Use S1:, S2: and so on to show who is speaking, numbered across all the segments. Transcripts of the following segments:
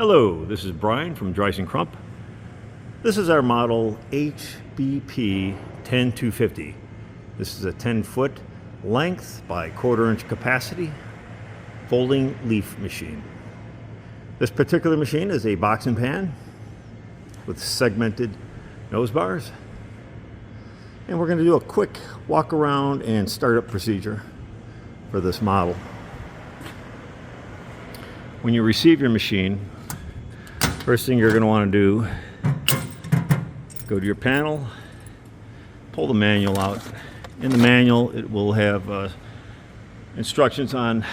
S1: Hello, this is Brian from Dreis Krump. This is our model HBP10250. This is a 10-foot length by 1/4-inch capacity folding leaf machine. This particular machine is a box and pan with segmented nose bars. And we're going to do a quick walk around and startup procedure for this model. When you receive your machine, first thing you're going to want to do, go to your panel, pull the manual out. In the manual, it will have instructions on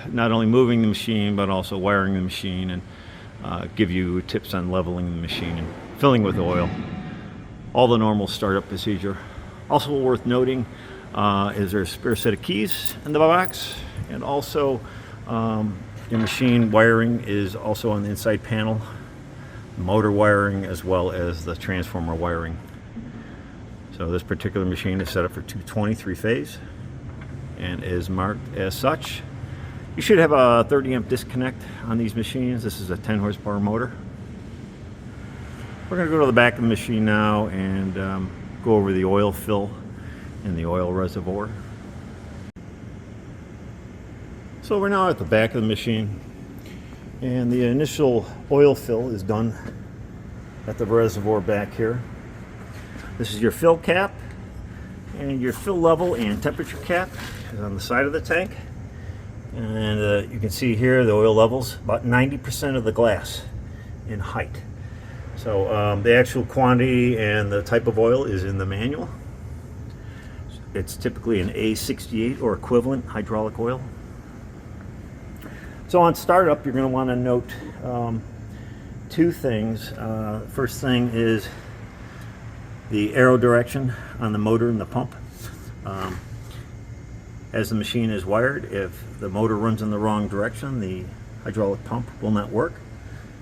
S1: not only moving the machine, but also wiring the machine, and give you tips on leveling the machine and filling with oil. All the normal startup procedure. Also worth noting is there's a spare set of keys in the box, and also your machine wiring is also on the inside panel, motor wiring as well as the transformer wiring. So this particular machine is set up for 220 3-phase and is marked as such. You should have a 30-amp disconnect on these machines. This is a 10-horsepower motor. We're going to go to the back of the machine now and go over the oil fill in the oil reservoir. So we're now at the back of the machine, and the initial oil fill is done at the reservoir back here. This is your fill cap, and your fill level and temperature cap is on the side of the tank. And you can see here the oil levels about 90% of the glass in height. So the actual quantity and the type of oil is in the manual. It's typically an A68 or equivalent hydraulic oil. So on startup, you're going to want to note two things. First thing is the arrow direction on the motor and the pump. As the machine is wired, if the motor runs in the wrong direction, the hydraulic pump will not work.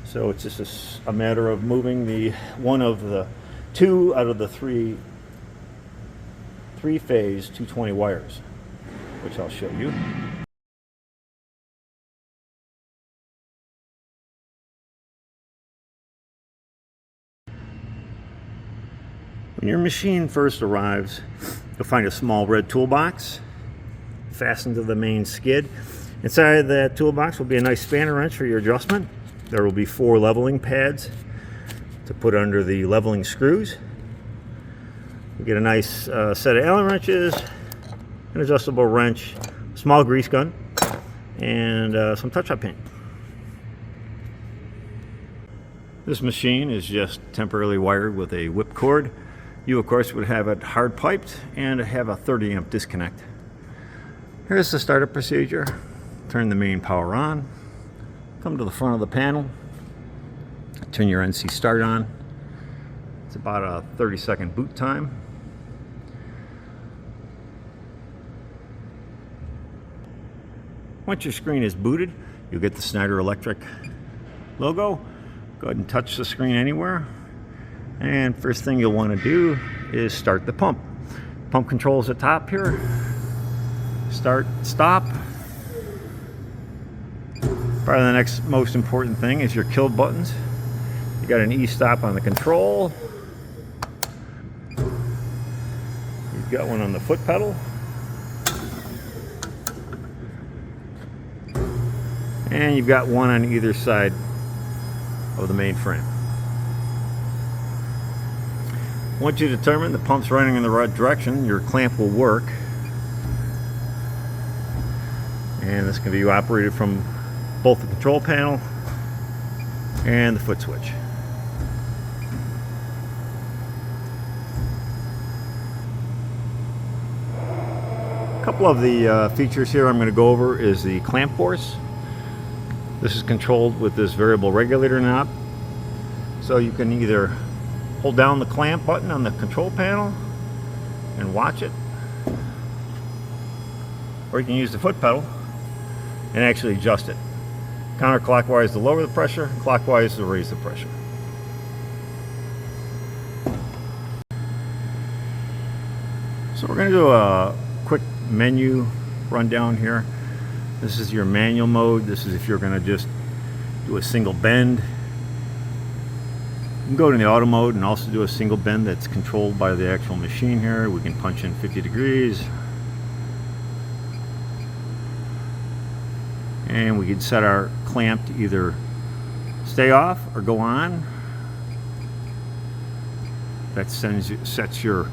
S1: So it's just a matter of moving the one of the two out of the three-phase 220 wires, which I'll show you. When your machine first arrives, you'll find a small red toolbox fastened to the main skid. Inside that toolbox will be a nice spanner wrench for your adjustment. There will be 4 leveling pads to put under the leveling screws. You get a nice set of Allen wrenches, an adjustable wrench, a small grease gun, and some touch-up paint. This machine is just temporarily wired with a whipcord. You, of course, would have it hard piped and have a 30-amp disconnect. Here's the startup procedure. Turn the main power on. Come to the front of the panel. Turn your NC start on. It's about a 30-second boot time. Once your screen is booted, you'll get the Schneider Electric logo. Go ahead and touch the screen anywhere. And first thing you'll want to do is start the pump. Pump controls at the top here. Start, stop. Probably the next most important thing is your kill buttons. You got an E-stop on the control. You've got one on the foot pedal. And you've got one on either side of the main frame. Once you determine the pump's running in the right direction, your clamp will work. And this can be operated from both the control panel and the foot switch. A couple of the features here I'm going to go over is the clamp force. This is controlled with this variable regulator knob. So you can either hold down the clamp button on the control panel and watch it, or you can use the foot pedal and actually adjust it. Counterclockwise to lower the pressure, clockwise to raise the pressure. So we're going to do a quick menu rundown here. This is your manual mode. This is if you're going to just do a single bend. You can go to the auto mode and also do a single bend that's controlled by the actual machine here. We can punch in 50 degrees. And we can set our clamp to either stay off or go on. That sets your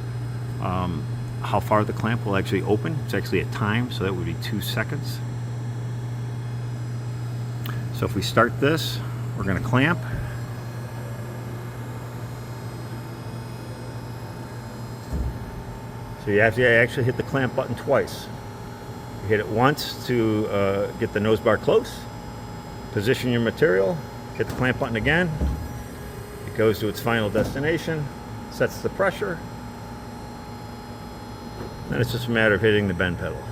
S1: how far the clamp will actually open. It's actually a time, so that would be 2 seconds. So if we start this, we're going to clamp. So you have to actually hit the clamp button twice. You hit it once to get the nose bar close, position your material, hit the clamp button again. It goes to its final destination, sets the pressure. Then it's just a matter of hitting the bend pedal.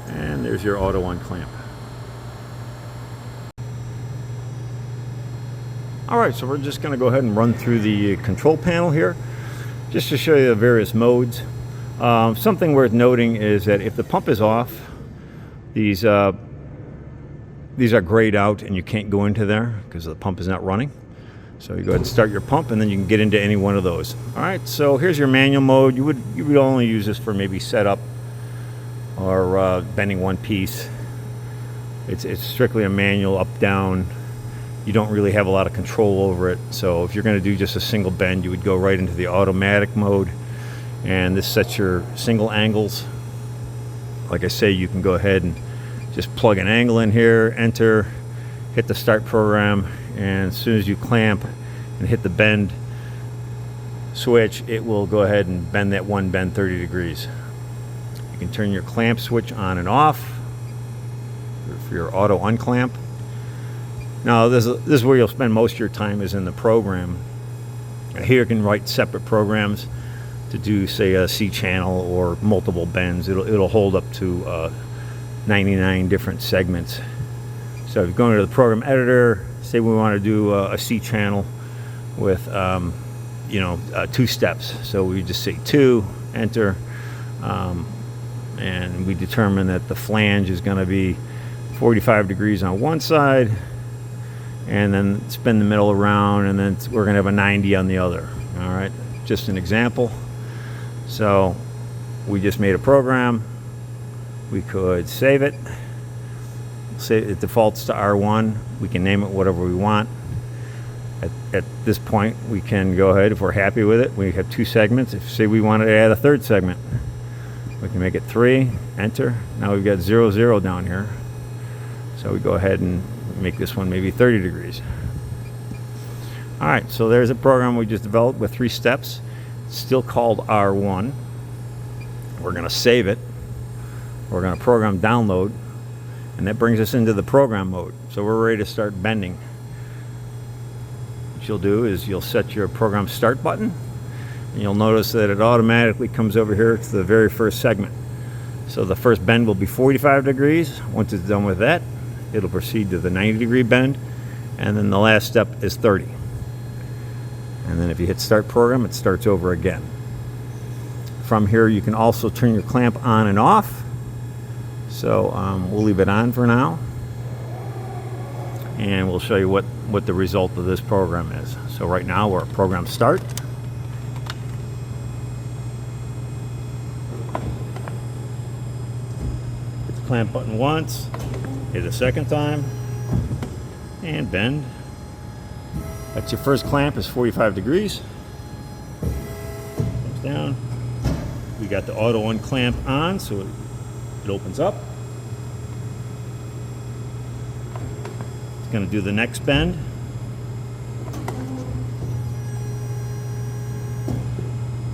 S1: And there's your auto unclamp. Alright, so we're just going to go ahead and run through the control panel here, just to show you the various modes. Something worth noting is that if the pump is off, these are grayed out and you can't go into there because the pump is not running. So you go ahead and start your pump and then you can get into any one of those. Alright, so here's your manual mode. You would only use this for maybe setup or bending one piece. It's strictly a manual up down. You don't really have a lot of control over it. So if you're going to do just a single bend, you would go right into the automatic mode, and this sets your single angles. Like I say, you can go ahead and just plug an angle in here, enter, hit the start program, and as soon as you clamp and hit the bend switch, it will go ahead and bend that one bend 30 degrees. You can turn your clamp switch on and off for your auto unclamp. Now this is where you'll spend most of your time, is in the program. Here you can write separate programs to do, say, a C channel or multiple bends. It'll hold up to 99 different segments. So if you go into the program editor, say we want to do a C channel with 2 steps. So we just say 2, enter, and we determine that the flange is going to be 45 degrees on one side, and then spin the middle around, and then we're going to have a 90 on the other. All right, just an example. So we just made a program. We could save it. Say it defaults to R1. We can name it whatever we want. At this point, we can go ahead, if we're happy with it. We have 2 segments. If, say, we wanted to add a 3rd segment, we can make it 3, enter. Now we've got 0, 0 down here. So we go ahead and make this one maybe 30 degrees. All right, so there's a program we just developed with 3 steps. It's still called R1. We're going to save it. We're going to program download, and that brings us into the program mode. So we're ready to start bending. What you'll do is you'll set your program start button, and you'll notice that it automatically comes over here to the very first segment. So the first bend will be 45 degrees. Once it's done with that, it'll proceed to the 90-degree bend, and then the last step is 30. And then if you hit start program, it starts over again. From here, you can also turn your clamp on and off. So we'll leave it on for now, and we'll show you what the result of this program is. So right now we're at program start. Hit the clamp button once, hit it a second time, and bend. That's your first clamp, is 45 degrees. Comes down. We got the auto unclamp on, so it opens up. It's going to do the next bend.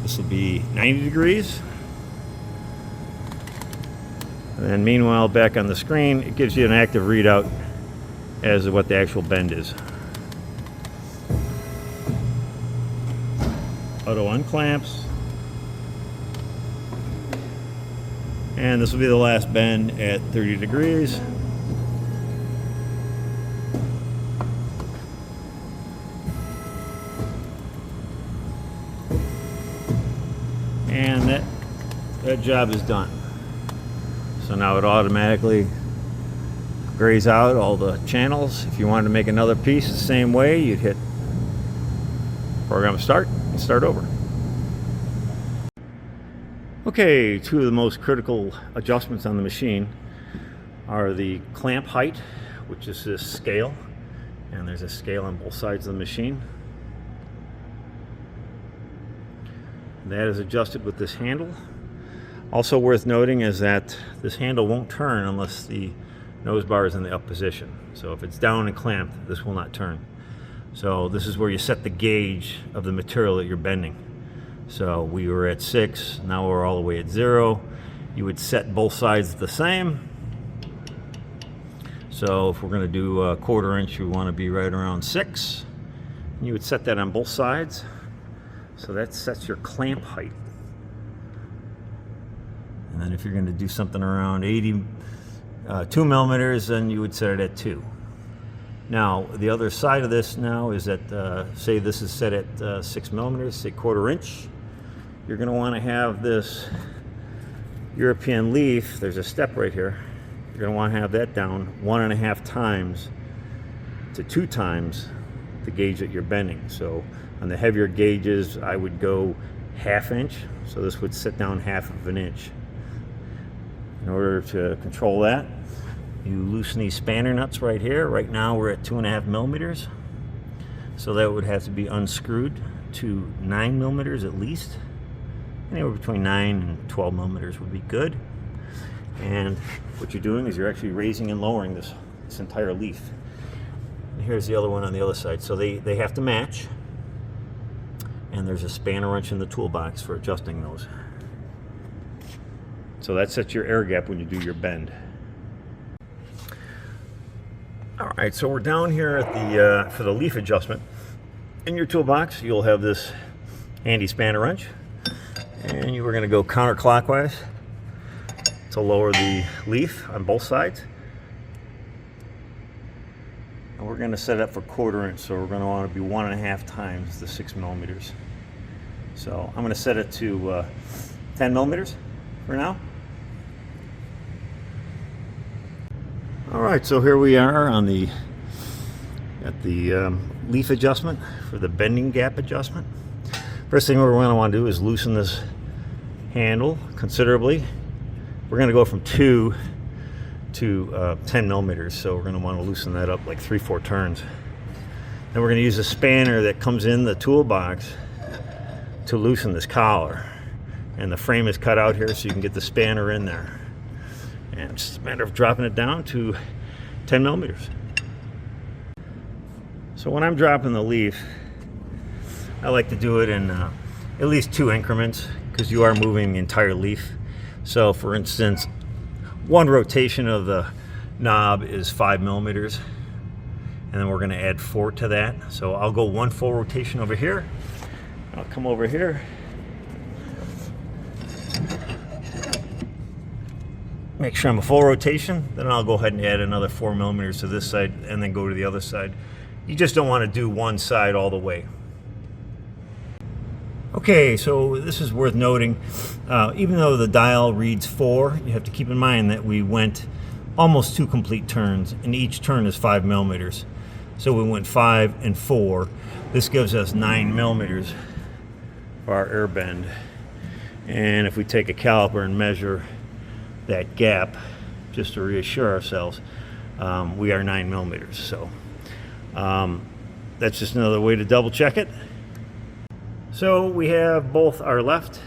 S1: This will be 90 degrees. And then meanwhile, back on the screen, it gives you an active readout as to what the actual bend is. Auto unclamps. And this will be the last bend at 30 degrees. And that job is done. So now it automatically grays out all the channels. If you wanted to make another piece the same way, you'd hit program start and start over. Okay, two of the most critical adjustments on the machine are the clamp height, which is this scale, and there's a scale on both sides of the machine. That is adjusted with this handle. Also worth noting is that this handle won't turn unless the nose bar is in the up position. So if it's down and clamped, this will not turn. So this is where you set the gauge of the material that you're bending. So we were at 6, now we're all the way at 0. You would set both sides the same. So if we're going to do a 1/4 inch, you want to be right around 6. You would set that on both sides. So that sets your clamp height. And then if you're going to do something around 2 millimeters, then you would set it at 2. Now, the other side of this now is that, say this is set at 6 millimeters, say 1/4 inch. You're going to want to have this European leaf, there's a step right here. You're going to want to have that down 1.5 times to 2 times the gauge that you're bending. So on the heavier gauges, I would go 1/2 inch. So this would sit down 1/2 inch. In order to control that, you loosen these spanner nuts right here. Right now we're at 2.5 millimeters. So that would have to be unscrewed to 9 millimeters at least. Anywhere between 9 and 12 millimeters would be good. And what you're doing is you're actually raising and lowering this entire leaf. And here's the other one on the other side. So they have to match. And there's a spanner wrench in the toolbox for adjusting those. So that sets your air gap when you do your bend. All right, so we're down here at the for the leaf adjustment. In your toolbox, you'll have this handy spanner wrench, and you are going to go counterclockwise to lower the leaf on both sides. And we're going to set it up for 1/4 inch, so we're going to want to be 1.5 times the 6 millimeters. So I'm going to set it to 10 millimeters for now. All right, so here we are on the leaf adjustment for the bending gap adjustment. First thing we're going to want to do is loosen this handle considerably. We're going to go from 2 to 10 millimeters, so we're going to want to loosen that up like 3-4 turns. Then we're going to use a spanner that comes in the toolbox to loosen this collar. And the frame is cut out here so you can get the spanner in there. And it's just a matter of dropping it down to 10 millimeters. So when I'm dropping the leaf, I like to do it in at least 2 increments because you are moving the entire leaf. So for instance, one rotation of the knob is 5 millimeters, and then we're going to add 4 to that. So I'll go 1 full rotation over here. I'll come over here, make sure I'm a full rotation, then I'll go ahead and add another 4 millimeters to this side and then go to the other side. You just don't want to do one side all the way. Okay, so this is worth noting. Even though the dial reads 4, you have to keep in mind that we went almost 2 complete turns, and each turn is 5 millimeters. So we went 5 and 4. This gives us 9 millimeters for our air bend. And if we take a caliper and measure that gap, just to reassure ourselves, we are 9 millimeters. So that's just another way to double check it. So we have both our left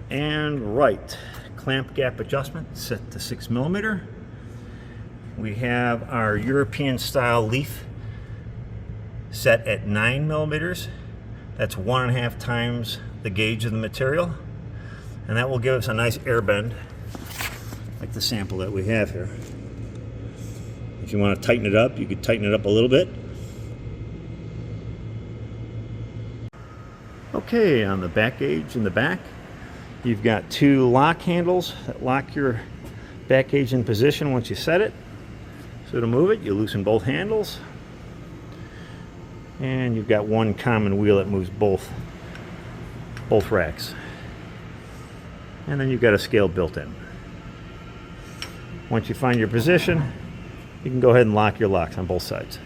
S1: and right clamp gap adjustment set to 6 millimeter. We have our European style leaf set at 9 millimeters. That's 1.5 times the gauge of the material. And that will give us a nice air bend, like the sample that we have here. If you want to tighten it up, you could tighten it up a little bit. Okay, on the back gauge in the back, you've got 2 lock handles that lock your back gauge in position once you set it. So to move it, you loosen both handles. And you've got 1 common wheel that moves both racks. And then you've got a scale built in. Once you find your position, you can go ahead and lock your locks on both sides.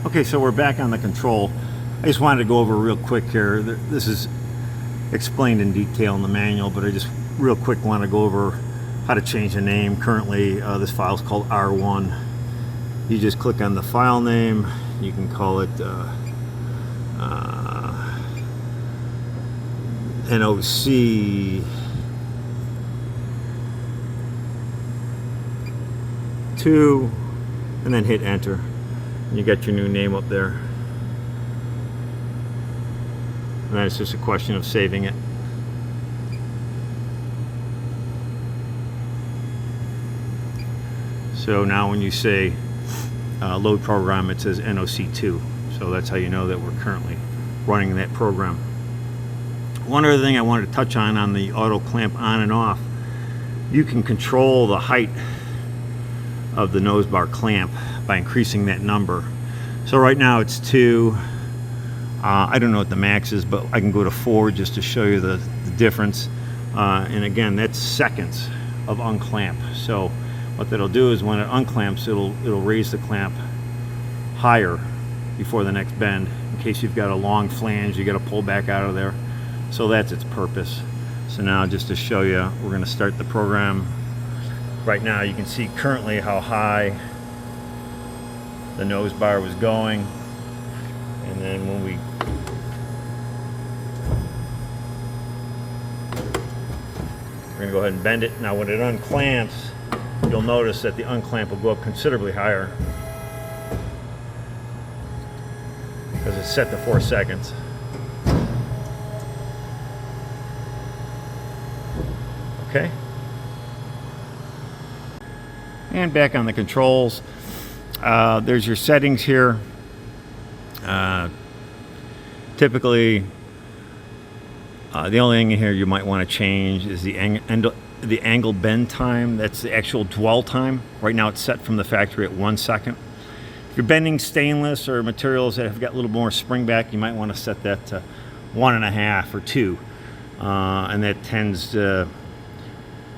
S1: Okay, so we're back on the control. I just wanted to go over real quick here. This is explained in detail in the manual, but I just real quick want to go over how to change the name. Currently, this file is called R1. You just click on the file name. You can call it NOC 2, and then hit enter. And you get your new name up there. And then it's just a question of saving it. So now when you say load program, it says NOC2. So that's how you know that we're currently running that program. One other thing I wanted to touch on the auto clamp on and off, you can control the height of the nose bar clamp by increasing that number. So right now it's 2. I don't know what the max is, but I can go to 4 just to show you the difference. And again, that's seconds of unclamp. So what that'll do is when it unclamps, it'll raise the clamp higher before the next bend, in case you've got a long flange you got to pull back out of there. So that's its purpose. So now just to show you, we're going to start the program. Right now you can see currently how high the nose bar was going, and then when we're going to go ahead and bend it. Now when it unclamps, you'll notice that the unclamp will go up considerably higher because it's set to 4 seconds. Okay. And back on the controls, there's your settings here. Typically, the only thing here you might want to change is the angle bend time. That's the actual dwell time. Right now it's set from the factory at 1 second. If you're bending stainless or materials that have got a little more spring back, you might want to set that to 1.5 or 2. And that tends to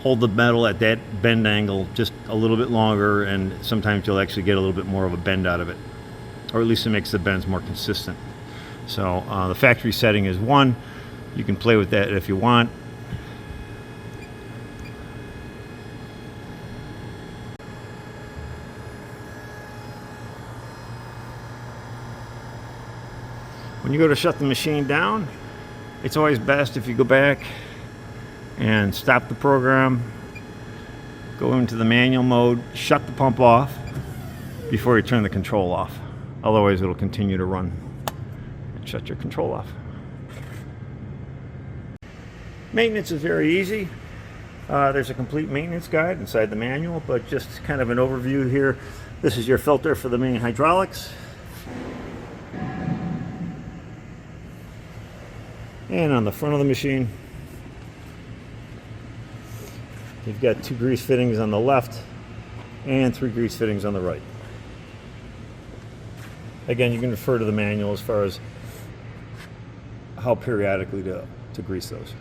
S1: hold the metal at that bend angle just a little bit longer, and sometimes you'll actually get a little bit more of a bend out of it, or at least it makes the bends more consistent. So the factory setting is 1. You can play with that if you want. When you go to shut the machine down, it's always best if you go back and stop the program, go into the manual mode, shut the pump off before you turn the control off. Otherwise it'll continue to run. And shut your control off. Maintenance is very easy. There's a complete maintenance guide inside the manual, but just kind of an overview here. This is your filter for the main hydraulics. And on the front of the machine, you've got 2 grease fittings on the left and 3 grease fittings on the right. Again, you can refer to the manual as far as how periodically to grease those.